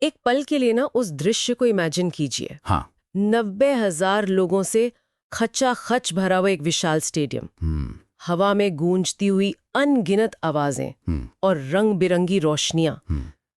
एक पल के लिए ना उस दृश्य को इमेजिन कीजिए। हाँ। 90,000 लोगों से खचाखच भरा हुआ एक विशाल स्टेडियम, हवा में गूंजती हुई अनगिनत आवाजें और रंग बिरंगी रोशनियां,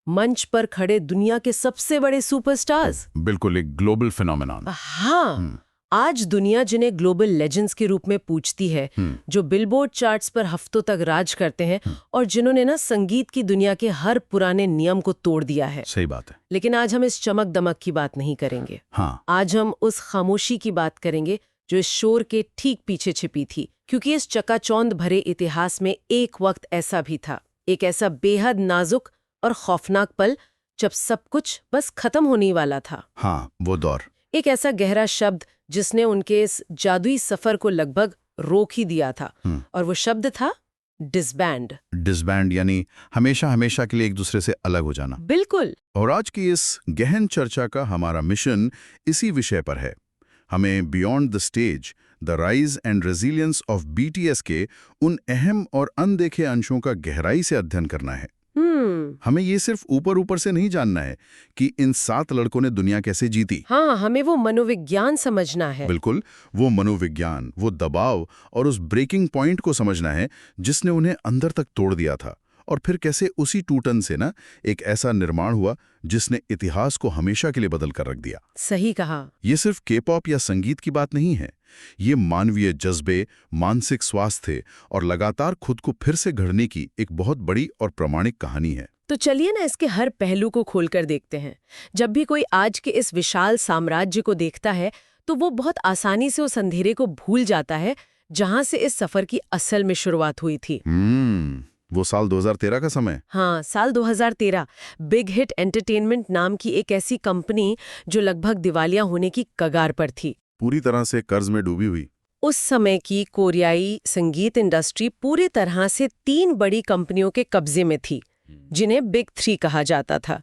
मंच पर खड़े दुनिया के सबसे बड़े सुपरस्टार्स। बिल्कुल एक ग्लोबल फिनोमेनॉन। हाँ, आज दुनिया जिन्हें ग्लोबल लेजेंड्स के रूप में पूजती है, जो बिलबोर्ड चार्ट्स पर हफ्तों तक राज करते हैं और जिन्होंने ना संगीत की दुनिया के हर पुराने नियम को तोड़ दिया है। सही बात है। लेकिन आज हम इस चमक दमक की बात नहीं करेंगे। हाँ। आज हम उस खामोशी की बात करेंगे जो इस शोर के ठीक पीछे छिपी थी, क्योंकि इस चकाचौंध भरे इतिहास में एक वक्त ऐसा भी था, एक ऐसा बेहद नाजुक और खौफनाक पल जब सब कुछ बस खत्म होने वाला था। हाँ, वो दौर। एक ऐसा गहरा शब्द जिसने उनके इस जादुई सफर को लगभग रोक ही दिया था, और वो शब्द था डिसबैंड। डिसबैंड यानी हमेशा हमेशा के लिए एक दूसरे से अलग हो जाना। बिल्कुल। और आज की इस गहन चर्चा का हमारा मिशन इसी विषय पर है। हमें beyond the stage, the rise and resilience of BTS के उन अहम और अनदेखे अंशों का गहराई से अध्ययन करना है। हमें ये सिर्फ ऊपर ऊपर से नहीं जानना है कि इन 7 लड़कों ने दुनिया कैसे जीती। हाँ, हमें वो मनोविज्ञान समझना है। बिल्कुल, वो मनोविज्ञान, वो दबाव और उस ब्रेकिंग पॉइंट को समझना है जिसने उन्हें अंदर तक तोड़ दिया था, और फिर कैसे उसी टूटन से ना एक ऐसा निर्माण हुआ जिसने इतिहास को हमेशा के लिए बदल कर रख दिया। सही कहा। ये सिर्फ के-पॉप या संगीत की बात नहीं है। ये मानवीय जज्बे, मानसिक स्वास्थ्य और लगातार खुद को फिर से गढ़ने की एक बहुत बड़ी और प्रामाणिक कहानी है। तो चलिए ना इसके हर पहलू को खोलकर देखते हैं। जब भी कोई आज के इस विशाल साम्राज्य को देखता है तो वो बहुत आसानी से उस अंधेरे को भूल जाता है जहां से इस सफर की असल में शुरुआत हुई थी। वो साल 2013 का समय। हाँ, साल 2013। बिग हिट एंटरटेनमेंट नाम की एक ऐसी कंपनी जो लगभग दिवालिया होने की कगार पर थी, पूरी तरह से कर्ज में डूबी हुई। उस समय की कोरियाई संगीत इंडस्ट्री पूरी तरह से 3 बड़ी कंपनियों के कब्जे में थी, जिन्हें बिग 3 कहा जाता था।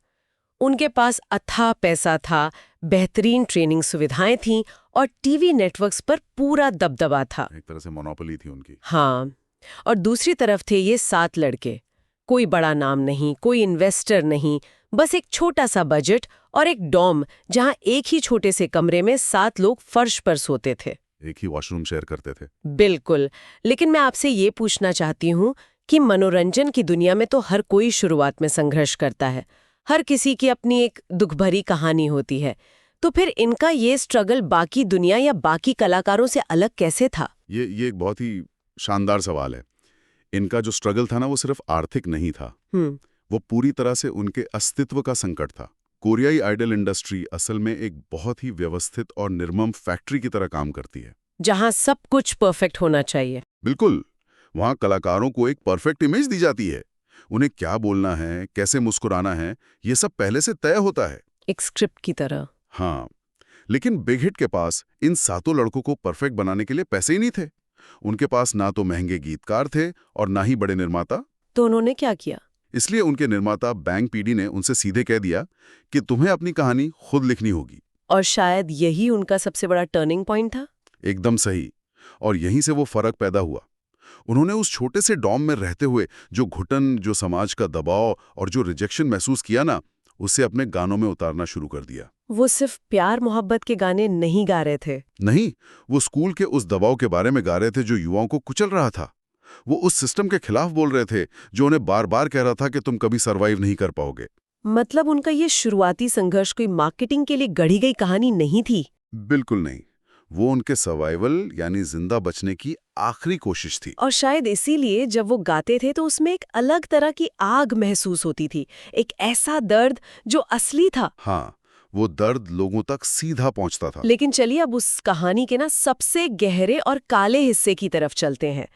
उनके पास अथाह पैसा था, बेहतरीन ट्रेनिंग सुविधाएं थीं और टीवी नेटवर्क्स पर पूरा दबदबा था। एक तरह से मोनोपोली थी उनकी। हाँ, और दूसरी तरफ थे ये 7 लड़के। कोई बड़ा नाम नहीं, कोई इन्वेस्टर नहीं, बस एक छोटा सा बजट और एक डॉम जहां एक ही छोटे से कमरे में 7 लोग फर्श पर सोते थे। एक ही वॉशरूम शेयर करते थे। बिल्कुल। लेकिन मैं आपसे ये पूछना चाहती हूँ कि मनोरंजन की दुनिया में तो हर कोई शुरुआत में संघर्ष करता है। हर किसी की अपनी एक दुखभरी कहानी होती है। तो फिर इनका ये स्ट्रगल बाकी दुनिया या बाकी कलाकारों से अलग कैसे था? ये एक बहुत ही शानदार सवाल है। इनका जो स्ट्रगल था ना, वो सिर्फ आर्थिक नहीं था, वो पूरी तरह से उनके अस्तित्व का संकट था। कोरियाई आइडल इंडस्ट्री असल में एक बहुत ही व्यवस्थित और निर्मम फैक्ट्री की तरह काम करती है, जहां सब कुछ परफेक्ट होना चाहिए। बिल्कुल। वहां कलाकारों को एक परफेक्ट इमेज दी जाती है। उन्हें क्या बोलना है, कैसे मुस्कुराना है, ये सब पहले से तय होता है, एक स्क्रिप्ट की तरह। हाँ। लेकिन बिग हिट के पास इन 7 लड़कों को परफेक्ट बनाने के लिए पैसे ही नहीं थे। उनके पास ना तो महंगे गीतकार थे और ना ही बड़े निर्माता। तो उन्होंने क्या किया? इसलिए उनके निर्माता बैंग पीडी ने उनसे सीधे कह दिया कि तुम्हें अपनी कहानी खुद लिखनी होगी। और शायद यही उनका सबसे बड़ा टर्निंग पॉइंट था। एकदम सही। और यहीं से वो फर्क पैदा हुआ। उन्होंने उस छोटे से डॉम में रहते हुए जो घुटन, जो समाज का दबाव और जो रिजेक्शन महसूस किया ना, उसे अपने गानों में उतारना शुरू कर दिया। वो सिर्फ प्यार मोहब्बत के गाने नहीं गा रहे थे। नहीं, वो स्कूल के उस दबाव के बारे में गा रहे थे जो युवाओं को कुचल रहा था। वो उस सिस्टम के खिलाफ बोल रहे थे जो उन्हें बार बार कह रहा था कि तुम कभी सरवाइव नहीं कर पाओगे। मतलब उनका ये शुरुआती संघर्ष कोई मार्केटिंग के लिए गढ़ी गई कहानी नहीं थी। बिल्कुल नहीं। वो उनके सर्वाइवल यानी जिंदा बचने की आखिरी कोशिश थी। और शायद इसीलिए जब वो गाते थे तो उसमें एक अलग तरह की आग महसूस होती थी, एक ऐसा दर्द जो असली था। हाँ, वो दर्द लोगों तक सीधा पहुंचता था। लेकिन चलिए अब उस कहानी के ना सबसे गहरे और काले हिस्से की तरफ चलते हैं।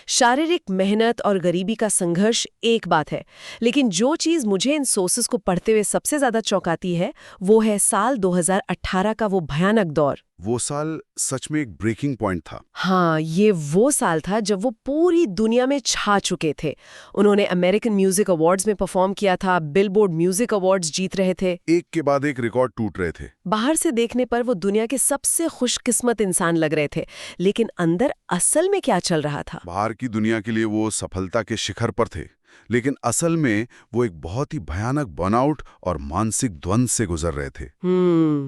शारीरिक मेहनत और गरीबी का संघर्ष एक बात है, लेकिन जो चीज मुझे इन सोर्सेस को पढ़ते हुए सबसे ज्यादा चौंकाती है वो है साल 2018 का वो भयानक दौर। वो साल सच में एक ब्रेकिंग पॉइंट था। हाँ, ये वो साल था जब वो पूरी दुनिया में छा चुके थे। उन्होंने अमेरिकन म्यूजिक अवार्ड्स में परफॉर्म किया था, बिलबोर्ड म्यूजिक अवार्ड्स जीत रहे थे, एक के बाद एक रिकॉर्ड टूट रहे थे। बाहर से देखने पर वो दुनिया के सबसे खुशकिस्मत इंसान लग रहे थे, लेकिन अंदर असल में क्या चल रहा था? बाहर की दुनिया के लिए वो सफलता के शिखर पर थे, लेकिन असल में वो एक बहुत ही भयानक बर्नआउट और मानसिक द्वंद्व से गुजर रहे थे।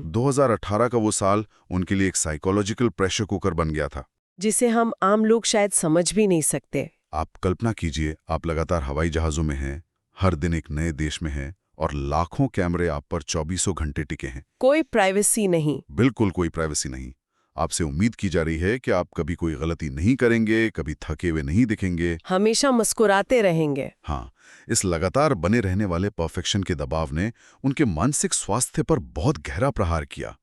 2018 का वो साल उनके लिए एक साइकोलॉजिकल प्रेशर कुकर बन गया था, जिसे हम आम लोग शायद समझ भी नहीं सकते। आप कल्पना कीजिए, आप लगातार हवाई जहाज़ों में हैं, हर दिन एक नए देश में हैं और लाखों कैमरे आप पर 24 घंटे टिके हैं। कोई प्राइवेसी नहीं। बिल्कुल कोई प्राइवेसी नहीं। आपसे उम्मीद की जा रही है कि आप कभी कोई गलती नहीं करेंगे, कभी थके हुए नहीं दिखेंगे, हमेशा मुस्कुराते रहेंगे। हाँ, इस लगातार बने रहने वाले परफेक्शन के दबाव ने उनके मानसिक स्वास्थ्य पर बहुत गहरा प्रहार किया।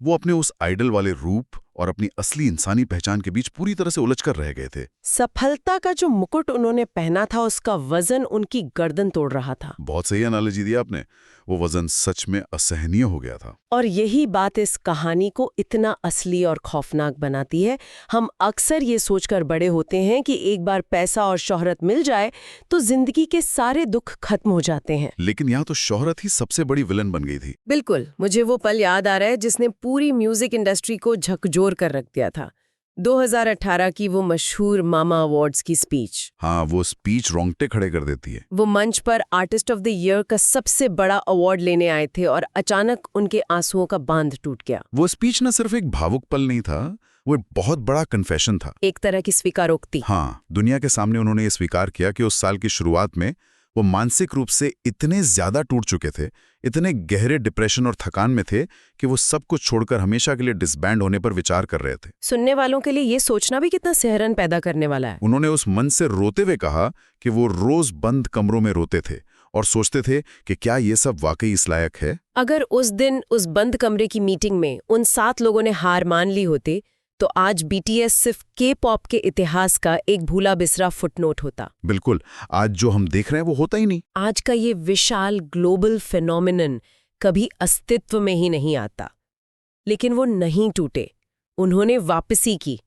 वो अपने उस आइडल वाले रूप और अपनी असली इंसानी पहचान के बीच पूरी तरह से उलझकर रह गए थे। सफलता का जो मुकुट उन्होंने पहना था, उसका वजन उनकी गर्दन तोड़ रहा था। बहुत सही एनालॉजी दी आपने। वो वजन सच में असहनीय हो गया था। और यही बात इस कहानी को इतना असली और खौफनाक बनाती है। हम अक्सर ये सोचकर बड़े होते हैं कि एक बार पैसा और शोहरत मिल जाए तो जिंदगी के सारे दुख खत्म हो जाते हैं। लेकिन यहाँ तो शोहरत ही सबसे बड़ी विलन बन गई थी। बिल्कुल, मुझे वो पल याद आ रहा है जिसने पूरी म्यूजिक इंडस्ट्री को झकझोर कर रख दिया था। 2018 की वो मशहूर मामा अवार्ड्स की स्पीच। हाँ, वो स्पीच रोंगटे खड़े कर देती है। वो मंच पर आर्टिस्ट ऑफ द ईयर का सबसे बड़ा अवार्ड लेने आए थे और अचानक उनके आंसुओं का बांध टूट गया। वो स्पीच न सिर्फ एक भावुक पल नहीं था, वो एक बहुत बड़ा कन्फेशन था, एक तरह की स्वीकारोक्ति। हाँ, दुनिया के सामने उन्होंने ये स्वीकार किया कि उस साल की शुरुआत में वो मानसिक रूप से इतने ज्यादा टूट चुके थे, इतने गहरे डिप्रेशन और थकान में थे कि वो सब कुछ छोड़कर हमेशा के लिए डिसबैंड होने पर विचार कर रहे थे। सुनने वालों के लिए ये सोचना भी कितना सिहरन पैदा करने वाला है। उन्होंने उस मंच से रोते हुए कहा कि वो रोज बंद कमरों में रोते थे और सोचते थे कि क्या ये सब वाकई इस लायक है। अगर उस दिन उस बंद कमरे की मीटिंग में उन 7 लोगों ने हार मान ली होती तो आज बीटीएस सिर्फ के-पॉप के इतिहास का एक भूला बिसरा फुटनोट होता। बिल्कुल, आज जो हम देख रहे हैं वो होता ही नहीं। आज का ये विशाल ग्लोबल फेनोमेनन कभी अस्तित्व में ही नहीं आता। लेकिन वो नहीं टूटे, उन्होंने वापसी की।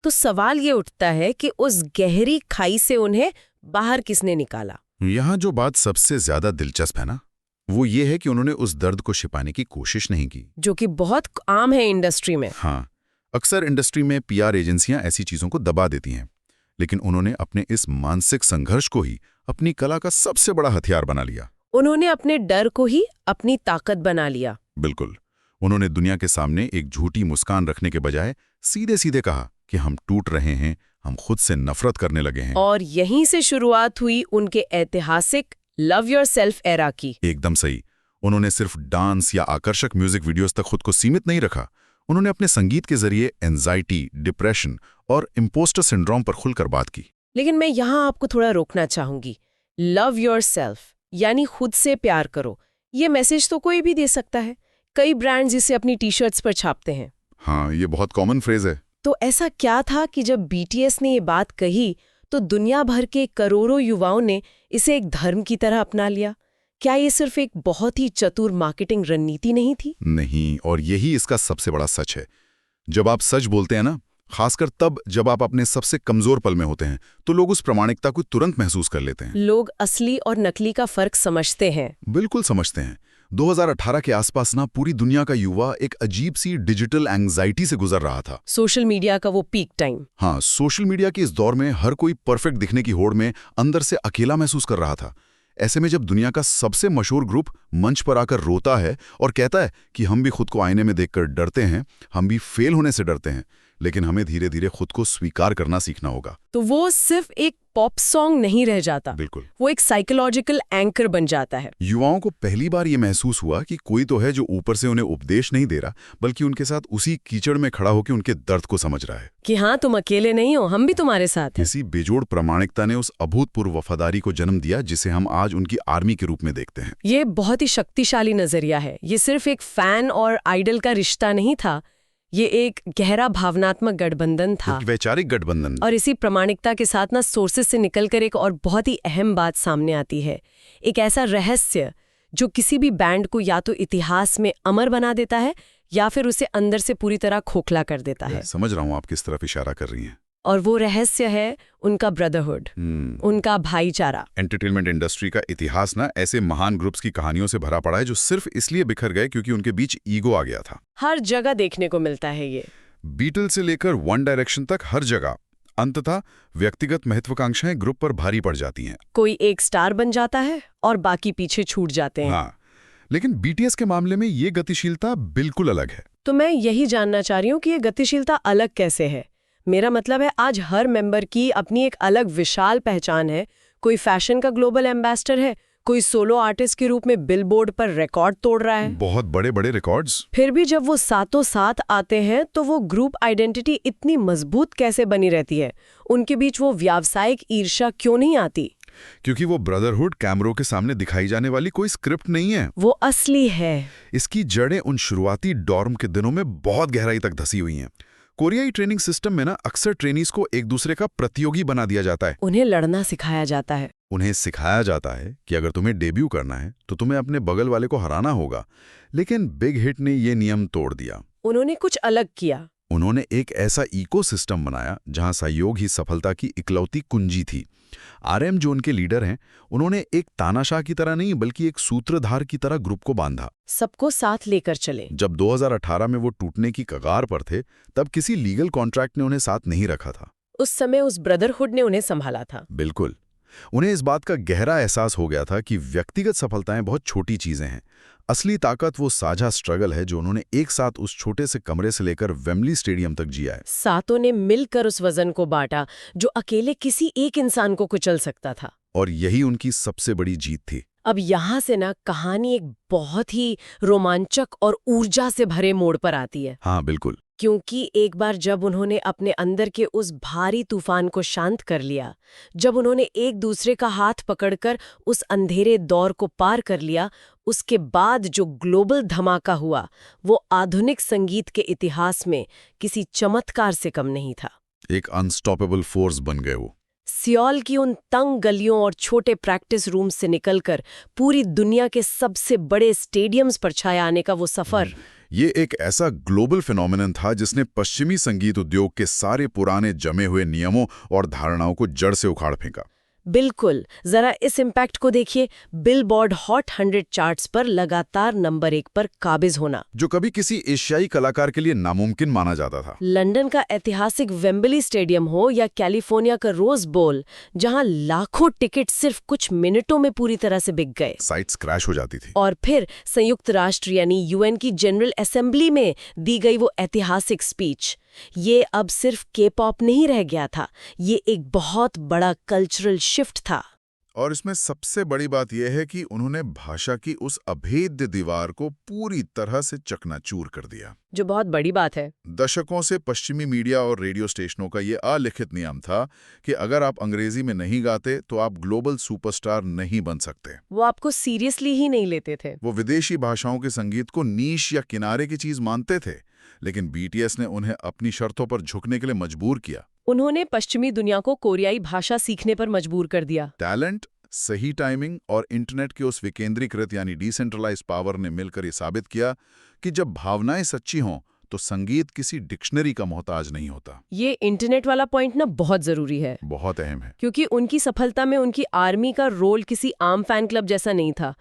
तो सवाल ये उठता है कि उस गहरी खाई से उन्हें बाहर किसने निकाला। यहाँ जो बात सबसे ज्यादा दिलचस्प है ना, वो ये है कि उन्होंने उस दर्द को छिपाने की कोशिश नहीं की, जो कि बहुत आम है इंडस्ट्री में। हाँ, अक्सर इंडस्ट्री में पीआर एजेंसियां ऐसी चीजों को दबा देती हैं, लेकिन उन्होंने अपने इस मानसिक संघर्ष को ही अपनी कला का सबसे बड़ा हथियार बना लिया। उन्होंने अपने डर को ही अपनी ताकत बना लिया। बिल्कुल, उन्होंने दुनिया के सामने एक झूठी मुस्कान रखने के बजाय सीधे सीधे कहा कि हम टूट रहे हैं, हम खुद से नफरत करने लगे हैं। और यहीं से शुरुआत हुई उनके ऐतिहासिक लव योरसेल्फ एरा की। एकदम सही। उन्होंने सिर्फ डांस या आकर्षक म्यूजिक वीडियोस तक खुद को सीमित नहीं रखा। उन्होंने अपने संगीत के जरिए एंजाइटी, डिप्रेशन और इम्पोस्टर सिंड्रोम पर खुलकर बात की। लेकिन मैं यहाँ आपको थोड़ा रोकना चाहूंगी। लव योरसेल्फ यानी खुद से प्यार करो, ये मैसेज तो कोई भी दे सकता है। कई ब्रांड्स इसे अपनी टी-शर्ट्स पर छापते हैं। हाँ, ये बहुत कॉमन फ्रेज है। तो ऐसा क्या था कि जब बीटीएस ने ये बात कही तो दुनिया भर के करोड़ों युवाओं ने इसे एक धर्म की तरह अपना लिया? क्या ये सिर्फ एक बहुत ही चतुर मार्केटिंग रणनीति नहीं थी? नहीं, और यही इसका सबसे बड़ा सच है। जब आप सच बोलते हैं ना, खासकर तब जब आप अपने सबसे कमजोर पल में होते हैं, तो लोग उस प्रामाणिकता को तुरंत महसूस कर लेते हैं। लोग असली और नकली का फर्क समझते हैं। बिल्कुल समझते हैं। 2018 के आसपास ना पूरी दुनिया का युवा एक अजीब सी डिजिटल एंग्जाइटी से गुजर रहा था। सोशल मीडिया का वो पीक टाइम। हाँ, सोशल मीडिया के इस दौर में हर कोई परफेक्ट दिखने की होड़ में अंदर से अकेला महसूस कर रहा था। ऐसे में जब दुनिया का सबसे मशहूर ग्रुप मंच पर आकर रोता है और कहता है कि हम भी खुद को आईने में देखकर डरते हैं, हम भी फेल होने से डरते हैं, लेकिन हमें धीरे धीरे खुद को स्वीकार करना सीखना होगा, तो वो सिर्फ एक पॉप सॉन्ग नहीं रह जाता। बिल्कुल, वो एक साइकोलॉजिकल एंकर बन जाता है। युवाओं को पहली बार ये महसूस हुआ कि कोई तो है जो ऊपर से उन्हें उपदेश नहीं दे रहा, बल्कि उनके साथ उसी कीचड़ में खड़ा होकर उनके दर्द को समझ रहा है कि हाँ, तुम अकेले नहीं हो, हम भी तुम्हारे साथ हैं। इसी बेजोड़ प्रामाणिकता ने उस अभूतपूर्व वफादारी को जन्म दिया जिसे हम आज उनकी आर्मी के रूप में देखते हैं। ये बहुत ही शक्तिशाली नजरिया है। ये सिर्फ एक फैन और आइडल का रिश्ता नहीं था, ये एक गहरा भावनात्मक गठबंधन था, एक वैचारिक गठबंधन। और इसी प्रामाणिकता के साथ ना सोर्सेस से निकलकर एक और बहुत ही अहम बात सामने आती है। एक ऐसा रहस्य जो किसी भी बैंड को या तो इतिहास में अमर बना देता है या फिर उसे अंदर से पूरी तरह खोखला कर देता है। समझ रहा हूँ आप किस तरफ इशारा कर रही हैं। और वो रहस्य है उनका ब्रदरहुड, उनका भाईचारा। एंटरटेनमेंट इंडस्ट्री का इतिहास ना ऐसे महान ग्रुप्स की कहानियों से भरा पड़ा है जो सिर्फ इसलिए बिखर गए क्योंकि उनके बीच ईगो आ गया था। हर जगह देखने को मिलता है ये। बीटल से लेकर वन डायरेक्शन तक हर जगह अंततः व्यक्तिगत महत्वाकांक्षाएं ग्रुप पर भारी पड़ जाती हैं। कोई एक स्टार बन जाता है और बाकी पीछे छूट जाते हैं। हाँ, लेकिन बीटीएस के मामले में ये गतिशीलता बिल्कुल अलग है। तो मैं यही जानना चाह रही हूँ कि ये गतिशीलता अलग कैसे है। मेरा मतलब है आज हर मेंबर की अपनी एक अलग विशाल पहचान है। कोई फैशन का ग्लोबल एम्बेसडर है, कोई सोलो आर्टिस्ट के रूप में बिलबोर्ड पर रिकॉर्ड तोड़ रहा है। बहुत बड़े बड़े रिकॉर्ड्स। फिर भी जब वो साथों साथ आते हैं तो वो ग्रुप आइडेंटिटी इतनी मजबूत कैसे बनी रहती है? उनके बीच वो व्यावसायिक ईर्ष्या क्यों नहीं आती? क्योंकि वो ब्रदरहुड कैमरों के सामने दिखाई जाने वाली कोई स्क्रिप्ट नहीं है। वो असली है। इसकी जड़ें उन शुरुआती डॉर्म के दिनों में बहुत गहराई तक धसी हुई हैं। कोरियाई ट्रेनिंग सिस्टम में ना अक्सर ट्रेनीज को एक दूसरे का प्रतियोगी बना दिया जाता है। उन्हें लड़ना सिखाया जाता है। उन्हें सिखाया जाता है कि अगर तुम्हें डेब्यू करना है तो तुम्हें अपने बगल वाले को हराना होगा। लेकिन बिग हिट ने ये नियम तोड़ दिया। उन्होंने कुछ अलग किया। उन्होंने एक ऐसा इकोसिस्टम बनाया जहां सहयोग ही सफलता की इकलौती कुंजी थी। आरएम जो उनके लीडर हैं, उन्होंने एक तानाशाह की तरह नहीं बल्कि एक सूत्रधार की तरह ग्रुप को बांधा। सबको साथ लेकर चले। जब 2018 में वो टूटने की कगार पर थे, तब किसी लीगल कॉन्ट्रैक्ट ने उन्हें साथ नहीं रखा था। उस समय उस ब्रदरहुड ने उन्हें संभाला था। बिल्कुल। उन्हें इस बात का गहरा एहसास हो गया था कि व्यक्तिगत सफलताएं बहुत छोटी चीजें हैं। असली ताकत वो साझा स्ट्रगल है जो उन्होंने एक साथ उस छोटे से कमरे से लेकर वेम्बली स्टेडियम तक जिया है। सातों ने मिलकर उस वजन को बांटा जो अकेले किसी एक इंसान को कुचल सकता था। और यही उनकी सबसे बड़ी जीत थी। अब यहाँ से ना कहानी एक बहुत ही रोमांचक और ऊर्जा से भरे मोड़ पर आती है। हाँ बिल्कुल। क्योंकि एक बार जब उन्होंने अपने अंदर के उस भारी तूफान को शांत कर लिया, जब उन्होंने एक दूसरे का हाथ पकड़कर उस अंधेरे दौर को पार कर लिया, उसके बाद जो ग्लोबल धमाका हुआ वो आधुनिक संगीत के इतिहास में किसी चमत्कार से कम नहीं था। एक अनस्टॉपेबल फोर्स बन गए वो। सियोल की उन तंग गलियों और छोटे प्रैक्टिस रूम से निकलकर पूरी दुनिया के सबसे बड़े स्टेडियम्स पर छाया आने का वो सफर। ये एक ऐसा ग्लोबल फिनोमिनन था जिसने पश्चिमी संगीत उद्योग के सारे पुराने जमे हुए नियमों और धारणाओं को जड़ से उखाड़ फेंका। बिल्कुल। जरा इस इम्पैक्ट को देखिए। बिलबोर्ड हॉट 100 चार्ट्स पर लगातार नंबर 1 पर काबिज होना, जो कभी किसी एशियाई कलाकार के लिए नामुमकिन माना जाता था। लंदन का ऐतिहासिक वेम्बली स्टेडियम हो या कैलिफोर्निया का रोज बोल, जहां लाखों टिकट सिर्फ कुछ मिनटों में पूरी तरह से बिक गए। साइट्स क्रैश हो जाती थी। और फिर संयुक्त राष्ट्र यानी यूएन की जनरल असेंबली में दी गई वो ऐतिहासिक स्पीच, ये अब सिर्फ के-पॉप नहीं रह गया था, ये एक बहुत बड़ा कल्चरल शिफ्ट था। और इसमें सबसे बड़ी बात यह है कि उन्होंने भाषा की उस अभेद्य दीवार को पूरी तरह से चकनाचूर कर दिया, जो बहुत बड़ी बात है। दशकों से पश्चिमी मीडिया और रेडियो स्टेशनों का ये अलिखित नियम था कि अगर आप अंग्रेजी में नहीं गाते तो आप ग्लोबल सुपरस्टार नहीं बन सकते। वो आपको सीरियसली ही नहीं लेते थे। वो विदेशी भाषाओं के संगीत को नीश या किनारे की चीज मानते थे, लेकिन बीटीएस ने उन्हें अपनी शर्तों पर झुकने के लिए मजबूर किया। उन्होंने पश्चिमी दुनिया को कोरियाई भाषा सीखने पर मजबूर कर दिया। टैलेंट, सही टाइमिंग और इंटरनेट के उस विकेंद्रीकृत यानी डिसेंट्रलाइज पावर ने मिलकर ये साबित किया कि जब भावनाएं सच्ची हों तो संगीत किसी डिक्शनरी का मोहताज नहीं होता। ये इंटरनेट वाला पॉइंट ना बहुत जरूरी है, बहुत अहम है, क्योंकि उनकी सफलता में उनकी आर्मी का रोल किसी आम फैन क्लब जैसा नहीं था।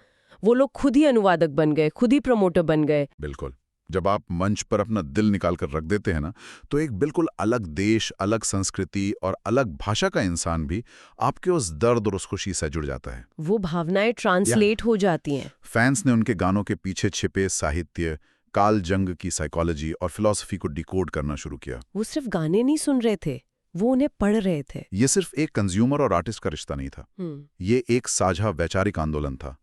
वो लोग खुद ही अनुवादक बन गए, खुद ही प्रमोटर बन गए। बिल्कुल। जब आप मंच पर अपना दिल निकाल कर रख देते हैं ना, तो एक बिल्कुल अलग देश, अलग संस्कृति और अलग भाषा का इंसान भी आपके उस दर्द और उस खुशी से जुड़ जाता है। वो भावनाएं ट्रांसलेट हो जाती हैं। फैंस ने उनके गानों के पीछे छिपे साहित्य, काल जंग की साइकोलॉजी और फिलॉसफी को डिकोड करना शुरू किया। वो सिर्फ गाने नहीं सुन रहे थे, वो उन्हें पढ़ रहे थे। ये सिर्फ एक कंज्यूमर और आर्टिस्ट का रिश्ता नहीं था, ये एक साझा वैचारिक आंदोलन था।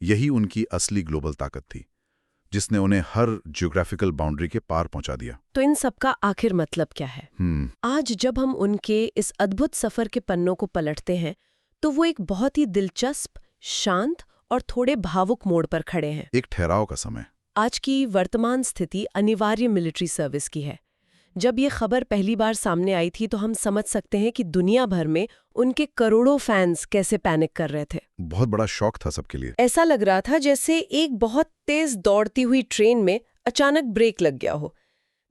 यही उनकी असली ग्लोबल ताकत थी, जिसने उन्हें हर ज्योग्राफिकल बाउंड्री के पार पहुंचा दिया। तो इन सब का आखिर मतलब क्या है? आज जब हम उनके इस अद्भुत सफर के पन्नों को पलटते हैं, तो वो एक बहुत ही दिलचस्प, शांत और थोड़े भावुक मोड़ पर खड़े हैं। एक ठहराव का समय। आज की वर्तमान स्थिति अनिवार्य मिलिट्री सर्विस की है। जब ये खबर पहली बार सामने आई थी तो हम समझ सकते हैं कि दुनिया भर में उनके करोड़ों फैंस कैसे पैनिक कर रहे थे। बहुत बड़ा शौक था सबके लिए। ऐसा लग रहा था जैसे एक बहुत तेज दौड़ती हुई ट्रेन में अचानक ब्रेक लग गया हो।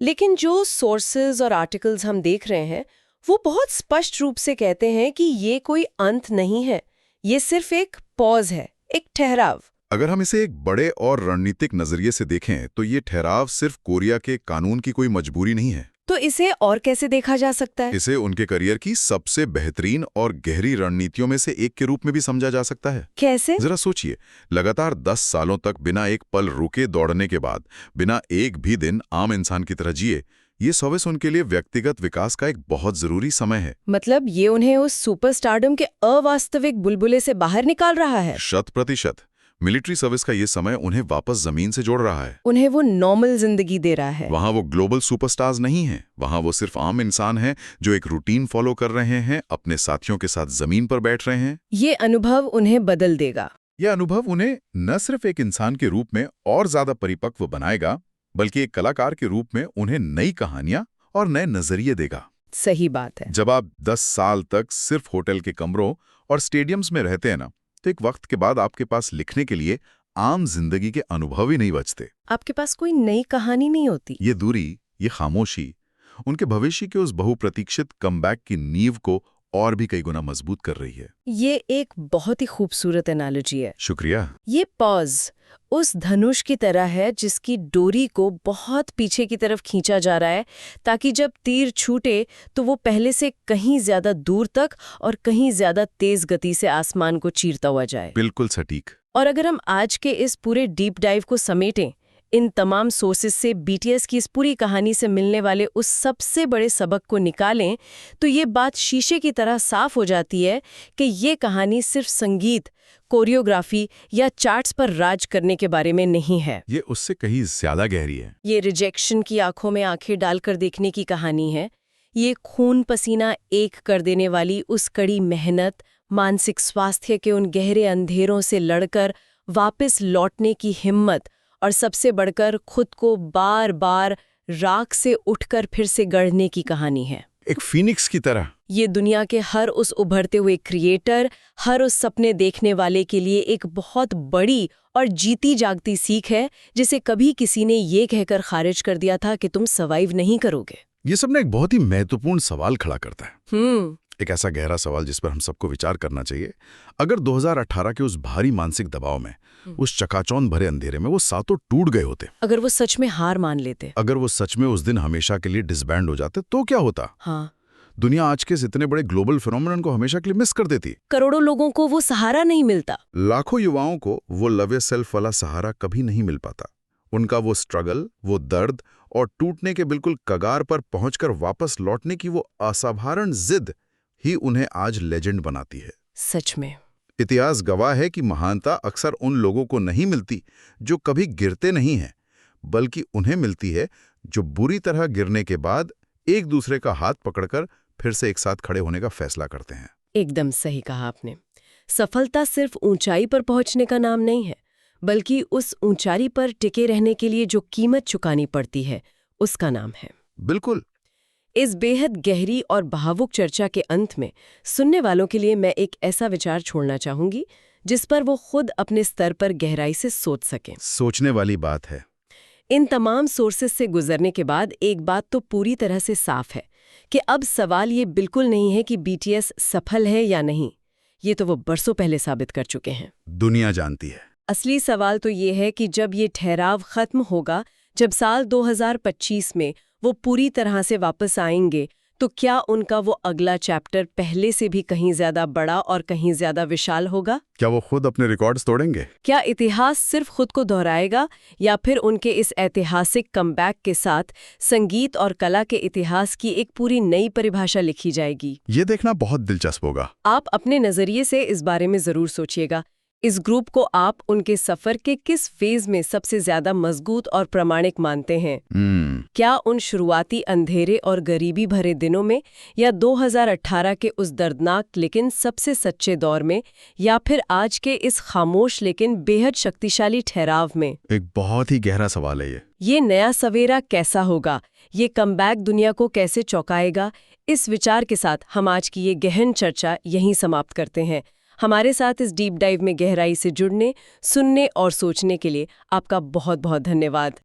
लेकिन जो सोर्सेज और आर्टिकल्स हम देख रहे हैं, वो बहुत स्पष्ट रूप से कहते हैं कि ये कोई अंत नहीं है, ये सिर्फ एक पॉज है, एक ठहराव। अगर हम इसे एक बड़े और रणनीतिक नजरिए से देखें तो ये ठहराव सिर्फ कोरिया के कानून की कोई मजबूरी नहीं है। तो इसे और कैसे देखा जा सकता है? इसे उनके करियर की सबसे बेहतरीन और गहरी रणनीतियों में से एक के रूप में भी समझा जा सकता है। कैसे? जरा सोचिए, लगातार 10 सालों तक बिना एक पल रुके दौड़ने के बाद, बिना एक भी दिन आम इंसान की तरह जिए, ये 24 उनके लिए व्यक्तिगत विकास का एक बहुत जरूरी समय है। मतलब ये उन्हें उस सुपरस्टारडम के अवास्तविक बुलबुले से बाहर निकाल रहा है। 100%। मिलिट्री सर्विस का ये समय उन्हें वापस जमीन से जोड़ रहा है। उन्हें वो नॉर्मल जिंदगी दे रहा है। वहां वो ग्लोबल सुपरस्टार्स नहीं हैं, वहां वो सिर्फ आम इंसान हैं जो एक रूटीन फॉलो कर रहे हैं, अपने साथियों के साथ जमीन पर बैठ रहे हैं। ये अनुभव उन्हें बदल देगा। यह अनुभव उन्हें न सिर्फ एक इंसान के रूप में और ज्यादा परिपक्व बनाएगा, बल्कि एक कलाकार के रूप में उन्हें नई कहानियां और नए नजरिए देगा। सही बात है। जब आप 10 साल तक सिर्फ होटल के कमरों और स्टेडियम्स में रहते हैं ना, तो एक वक्त के बाद आपके पास लिखने के लिए आम जिंदगी के अनुभव ही नहीं बचते। आपके पास कोई नई कहानी नहीं होती। ये दूरी, ये खामोशी उनके भविष्य के उस बहुप्रतीक्षित कमबैक की नींव को और भी कई गुना मजबूत कर रही है। ये एक बहुत ही खूबसूरत एनालॉजी है। शुक्रिया। ये पॉज उस धनुष की तरह है जिसकी डोरी को बहुत पीछे की तरफ खींचा जा रहा है, ताकि जब तीर छूटे तो वो पहले से कहीं ज्यादा दूर तक और कहीं ज्यादा तेज गति से आसमान को चीरता हुआ जाए। बिल्कुल सटीक। और अगर हम आज के इस पूरे डीप डाइव को समेटें, इन तमाम सोर्सेस से बीटीएस की इस पूरी कहानी से मिलने वाले उस सबसे बड़े सबक को निकालें, तो ये बात शीशे की तरह साफ हो जाती है कि ये कहानी सिर्फ संगीत, कोरियोग्राफी या चार्ट्स पर राज करने के बारे में नहीं है। ये उससे कहीं ज्यादा गहरी है। ये रिजेक्शन की आंखों में आंखें डालकर देखने की कहानी है। ये खून पसीना एक कर देने वाली उस कड़ी मेहनत, मानसिक स्वास्थ्य के उन गहरे अंधेरों से लड़कर वापस लौटने की हिम्मत, और सबसे बढ़कर खुद को बार बार राख से उठकर फिर से गढ़ने की कहानी है। एक फीनिक्स की तरह। ये दुनिया के हर उस उभरते हुए क्रिएटर, हर उस सपने देखने वाले के लिए एक बहुत बड़ी और जीती जागती सीख है, जिसे कभी किसी ने ये कहकर खारिज कर दिया था कि तुम सर्वाइव नहीं करोगे। ये सब ना एक बहुत ही महत्वपूर्ण सवाल खड़ा करता है। एक ऐसा गहरा सवाल जिस पर हम सबको विचार करना चाहिए। अगर 2018 के उस भारी मानसिक दबाव में, उस चकाचौंध भरे अंधेरे में वो सातों टूट गए होते, अगर वो सच में हार मान लेते, अगर वो सच में उस दिन हमेशा के लिए डिसबैंड हो जाते, तो क्या होता? हाँ, दुनिया आज के इस इतने बड़े ग्लोबल फिनोमेनन को हमेशा के लिए मिस कर देती। करोड़ों लोगों को वो सहारा नहीं मिलता। लाखों युवाओं को वो लव योरसेल्फ वाला सहारा कभी नहीं मिल पाता। उनका वो स्ट्रगल, वो दर्द और टूटने के बिल्कुल कगार पर पहुंचकर वापस लौटने की वो असाधारण जिद ही उन्हें आज लेजेंड बनाती है। सच में इतिहास गवाह है कि महानता अक्सर उन लोगों को नहीं मिलती जो कभी गिरते नहीं हैं, बल्कि उन्हें मिलती है जो बुरी तरह गिरने के बाद एक दूसरे का हाथ पकड़कर फिर से एक साथ खड़े होने का फैसला करते हैं। एकदम सही कहा आपने। सफलता सिर्फ ऊंचाई पर पहुंचने का नाम नहीं है, बल्कि उस ऊंचाई पर टिके रहने के लिए जो कीमत चुकानी पड़ती है, उसका नाम है। बिल्कुल। इस बेहद गहरी और भावुक चर्चा के अंत में सुनने वालों के लिए मैं एक ऐसा विचार छोड़ना चाहूंगी जिस पर वो खुद अपने स्तर पर गहराई से सोच सकें। सोचने वाली बात है। इन तमाम सोर्सेस से गुजरने के बाद एक बात तो पूरी तरह से साफ है कि अब सवाल ये बिल्कुल नहीं है कि बीटीएस सफल है या नहीं। ये तो वो बरसों पहले साबित कर चुके हैं। दुनिया जानती है। असली सवाल तो ये है कि जब ये ठहराव खत्म होगा, जब साल 2025 में वो पूरी तरह से वापस आएंगे, तो क्या उनका वो अगला चैप्टर पहले से भी कहीं ज्यादा बड़ा और कहीं ज्यादा विशाल होगा? क्या वो खुद अपने रिकॉर्ड्स तोड़ेंगे? क्या इतिहास सिर्फ खुद को दोहराएगा, या फिर उनके इस ऐतिहासिक कमबैक के साथ संगीत और कला के इतिहास की एक पूरी नई परिभाषा लिखी जाएगी? ये देखना बहुत दिलचस्प होगा। आप अपने नजरिए से इस बारे में जरूर सोचिएगा। इस ग्रुप को आप उनके सफर के किस फेज में सबसे ज्यादा मजबूत और प्रामाणिक मानते हैं? क्या उन शुरुआती अंधेरे और गरीबी भरे दिनों में, या 2018 के उस दर्दनाक लेकिन सबसे सच्चे दौर में, या फिर आज के इस खामोश लेकिन बेहद शक्तिशाली ठहराव में? एक बहुत ही गहरा सवाल है ये। ये नया सवेरा कैसा होगा? ये कमबैक दुनिया को कैसे चौंकाएगा? इस विचार के साथ हम आज की ये गहन चर्चा यहीं समाप्त करते हैं। हमारे साथ इस डीप डाइव में गहराई से जुड़ने, सुनने और सोचने के लिए आपका बहुत बहुत धन्यवाद।